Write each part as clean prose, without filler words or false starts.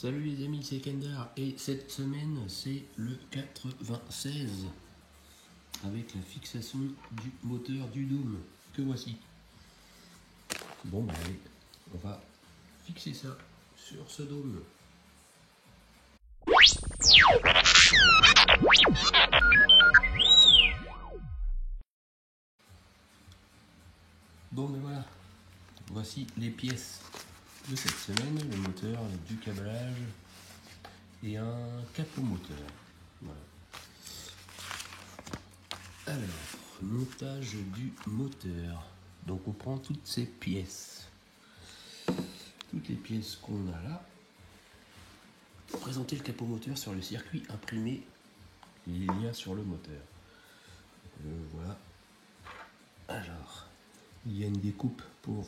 Salut les amis, c'est Kendar et cette semaine c'est le 96 avec la fixation du moteur du Doom que voici. Bon bah allez, on va fixer ça sur ce Doom. Bon ben voilà, voici les pièces de cette semaine, le moteur, du câblage et un capot moteur. Voilà. Alors, montage du moteur. Donc on prend toutes ces pièces. Toutes les pièces qu'on a là. Présenter le capot moteur sur le circuit imprimé qu'il y a sur le moteur. Voilà. Alors, il y a une découpe pour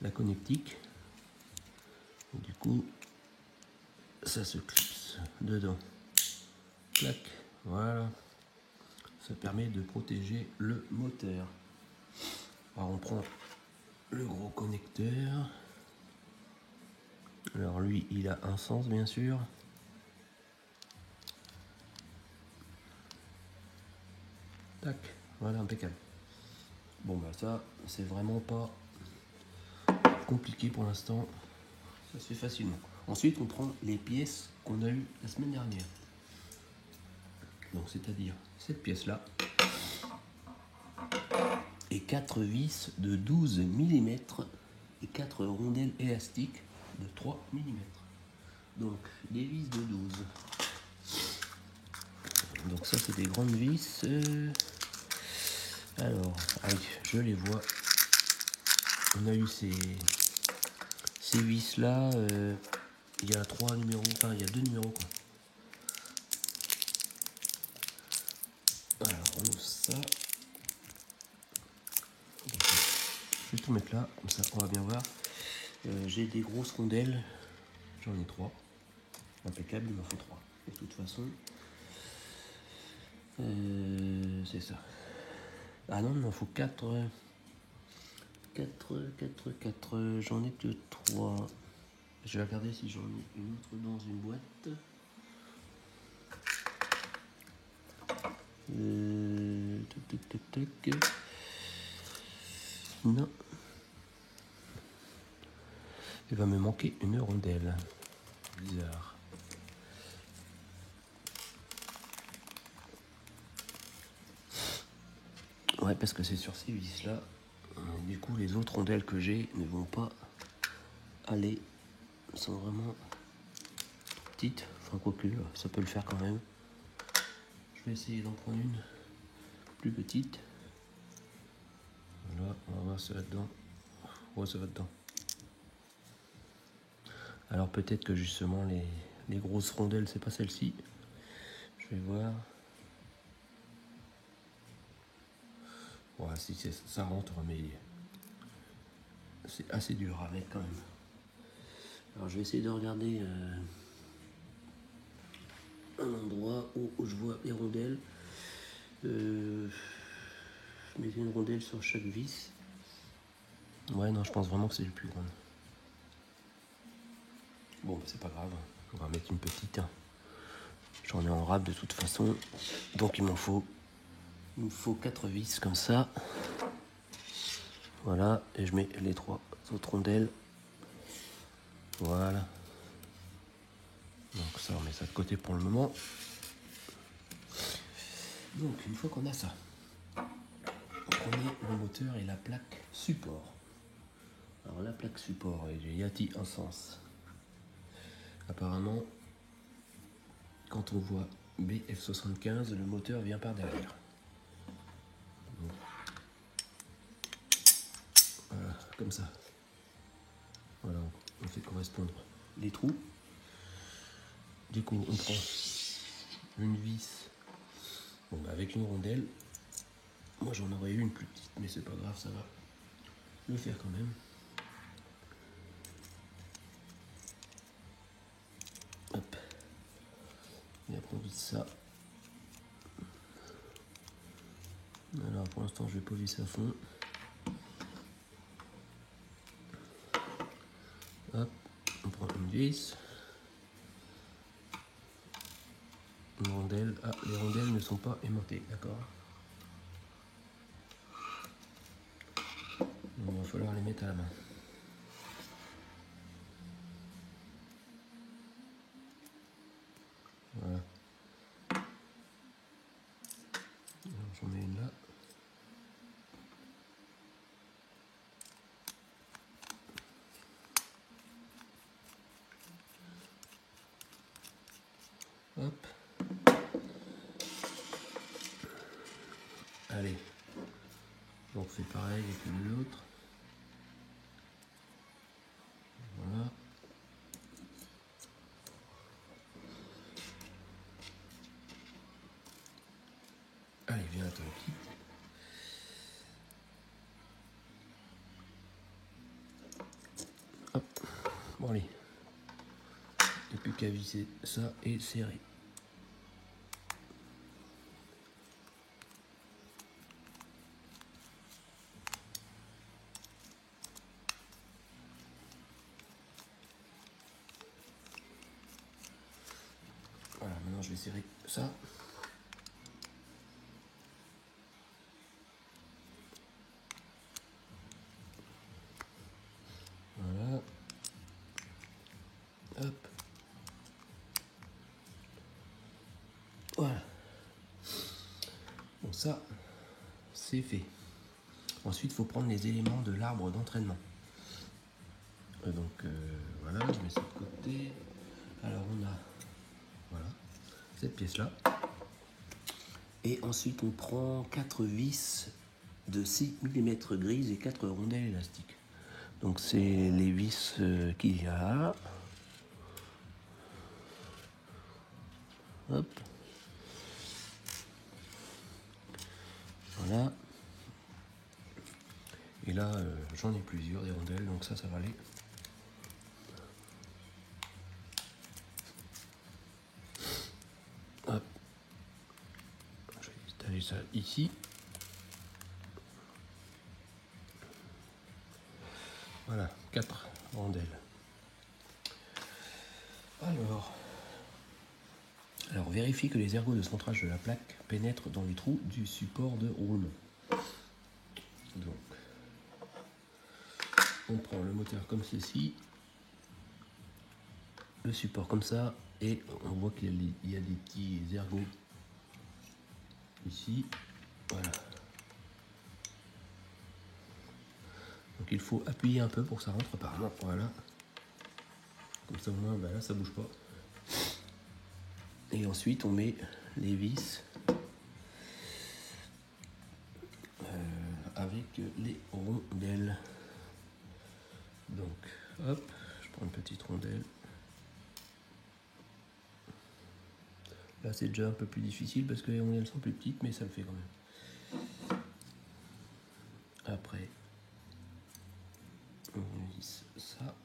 la connectique. Du coup, ça se clipse dedans. Clac, voilà. Ça permet de protéger le moteur. Alors on prend le gros connecteur. Alors lui, il a un sens bien sûr. Tac, voilà, impeccable. Bon bah ça, c'est vraiment pas compliqué pour l'instant. Ça se fait facilement. Ensuite, on prend les pièces qu'on a eues la semaine dernière. Donc c'est-à-dire cette pièce-là et 4 vis de 12 mm et 4 rondelles élastiques de 3 mm. Donc des vis de 12. Donc ça c'est des grandes vis. Alors, allez, je les vois. On a eu ces vis là. Il y a 3 numéros, enfin il y a 2 numéros quoi. Alors on ouvre ça. Je vais tout mettre là, comme ça on va bien voir. J'ai des grosses rondelles, j'en ai 3. Impeccable, il m'en faut 3. De toute façon, c'est ça. Ah non, il m'en faut 4. 4. J'en ai que 3. Je vais regarder si j'en ai une autre dans une boîte. Tac. Non. Il va me manquer une rondelle. Bizarre. Ouais, parce que c'est sur ces vis là. Du coup, les autres rondelles que j'ai ne vont pas aller. Elles sont vraiment petites. Enfin, quoique, ça peut le faire quand même. Je vais essayer d'en prendre une plus petite. Voilà, on va voir si ça va dedans. Ouais, ça va dedans. Alors peut-être que justement les grosses rondelles, c'est pas celle-ci. Je vais voir. Ouais, si ça rentre, mais c'est assez dur à mettre quand même. Alors je vais essayer de regarder un endroit où je vois les rondelles. Je mettais une rondelle sur chaque vis. Ouais, non, je pense vraiment que c'est le plus grand. Bon, c'est pas grave, on va mettre une petite. J'en ai en rab de toute façon. Donc il me faut 4 vis comme ça. Voilà, et je mets les 3 autres rondelles. Voilà. Donc ça, on met ça de côté pour le moment. Donc une fois qu'on a ça, on prenait le moteur et la plaque support. Alors la plaque support, y a-t-il un sens? Apparemment, quand on voit BF75, le moteur vient par derrière. Donc, voilà, comme ça. Voilà, on fait correspondre les trous. Du coup, on prend une vis, bon, avec une rondelle. Moi, j'en aurais eu une plus petite, mais c'est pas grave, ça va le faire quand même. Hop. Et après, on visse ça. Alors, pour l'instant, je vais pas visser à fond. Hop, on prend une vis. une rondelle. Ah, les rondelles ne sont pas aimantées, d'accord. Donc il va falloir les mettre à la main. Voilà. J'en mets une là. Hop. Allez. Donc c'est pareil avec l'autre. Voilà. Allez, viens, attends, quitte. Hop. Bon, allez. Il n'y a plus qu'à visser ça et serrer. Voilà, maintenant je vais serrer ça. Voilà. Hop. Voilà. Bon, ça, c'est fait. Ensuite, il faut prendre les éléments de l'arbre d'entraînement. Donc, voilà, je mets ça de côté. Alors, on a, voilà, cette pièce-là. Et ensuite, on prend 4 vis de 6 mm grises et 4 rondelles élastiques. Donc, c'est les vis qu'il y a. Hop. Voilà. Et là, j'en ai plusieurs, des rondelles, donc ça va aller. Hop. Je vais installer ça ici. Voilà, 4 rondelles. Alors, vérifie que les ergots de centrage de la plaque pénètrent dans les trous du support de roulement. Donc, on prend le moteur comme ceci, le support comme ça, et on voit qu'il y a des petits ergots ici. Voilà. Donc il faut appuyer un peu pour que ça rentre par là. Voilà. Comme ça au moins, ben là ça bouge pas. Et ensuite on met les vis avec les rondelles. Donc hop, je prends une petite rondelle. Là c'est déjà un peu plus difficile parce que les rondelles sont plus petites, mais ça le fait quand même. Après, on visse ça.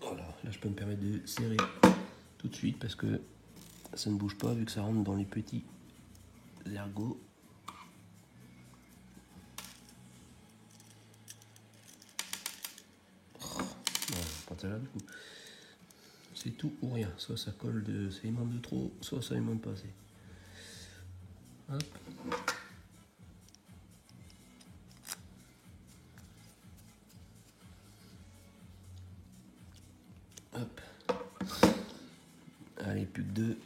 Voilà, là je peux me permettre de serrer tout de suite parce que ça ne bouge pas vu que ça rentre dans les petits ergots. Là, du coup, c'est tout ou rien. Soit ça colle, ça aimante de trop, soit ça aimante pas assez. Hop. Hop. Allez, plus que 2.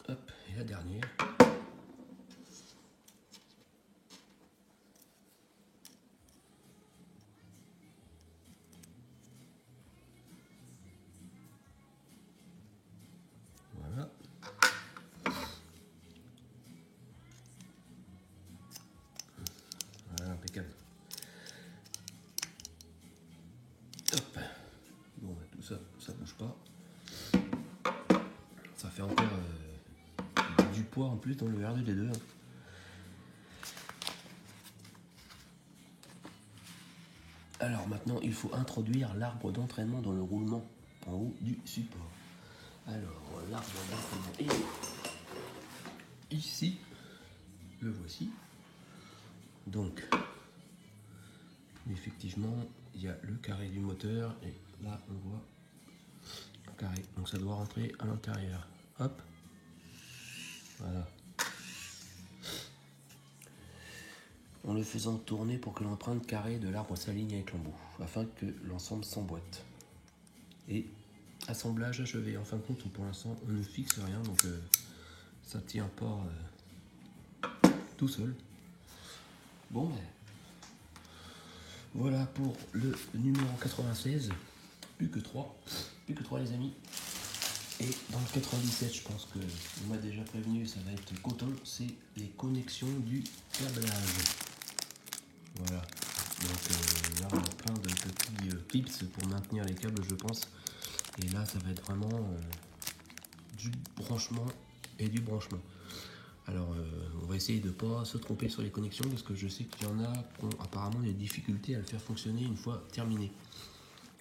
Hop, et la dernière. Voilà. Voilà, impeccable. Hop. Bon, bah, tout ça, ça bouge pas. Ça fait encore du poids en plus dans le R2D2. Alors maintenant, il faut introduire l'arbre d'entraînement dans le roulement en haut du support. Alors, l'arbre d'entraînement est ici. Le voici. Donc, effectivement, il y a le carré du moteur et là, on voit le carré. Donc, ça doit rentrer à l'intérieur. Hop. Voilà. En le faisant tourner pour que l'empreinte carrée de l'arbre s'aligne avec l'embout, afin que l'ensemble s'emboîte. Et assemblage achevé. En fin de compte, pour l'instant, on ne fixe rien, donc ça tient pas tout seul. Bon, ben, voilà pour le numéro 96. Plus que 3 les amis. Et dans le 97, je pense que on m'a déjà prévenu, ça va être coton, c'est les connexions du câblage. Voilà. Donc là, on a plein de petits clips pour maintenir les câbles, je pense. Et là, ça va être vraiment du branchement et du branchement. Alors, on va essayer de ne pas se tromper sur les connexions parce que je sais qu'il y en a qui ont apparemment des difficultés à le faire fonctionner une fois terminé.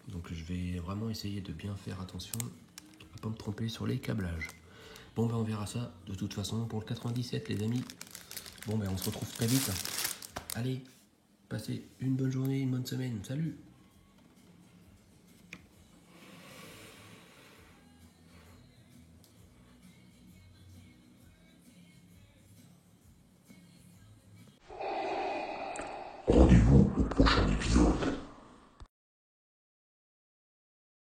Donc, je vais vraiment essayer de bien faire attention à ne pas me tromper sur les câblages. Bon, ben, on verra ça de toute façon pour le 97, les amis. Bon, ben, on se retrouve très vite. Allez, passez une bonne journée, une bonne semaine. Salut!